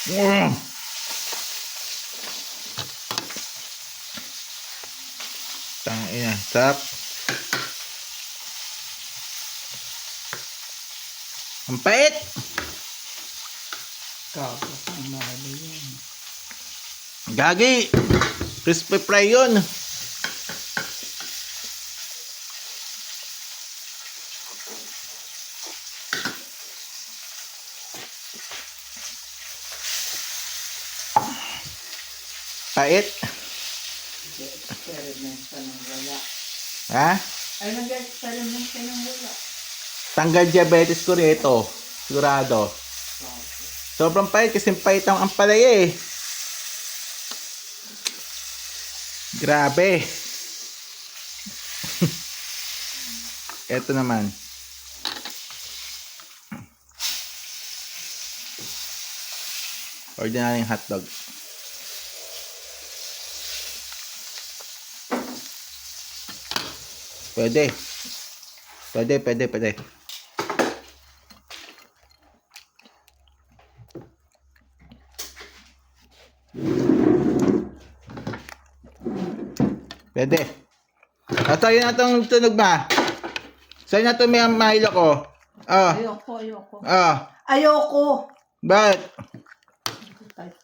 Mm. Tangina, sarap. Ang pait. Gago, ang mahali yun. Gagi. Crispy fry yun. Pait. Experiment ka ng wala. Ha? Ay, nag-experiment ka ng wala. Tanggal diabetes ko rin ito. Sigurado. Gago. Sobrang pait kasi pait ang ampalaya eh. Grabe. Ito naman. Ordinaryong hotdog. Pwede. Pwede. Pwede. At sa'yo na itong tunog ba? Sa'yo na itong may mahilo ko. Oh. Ayoko. Oh. Ayoko! Bakit? Kahit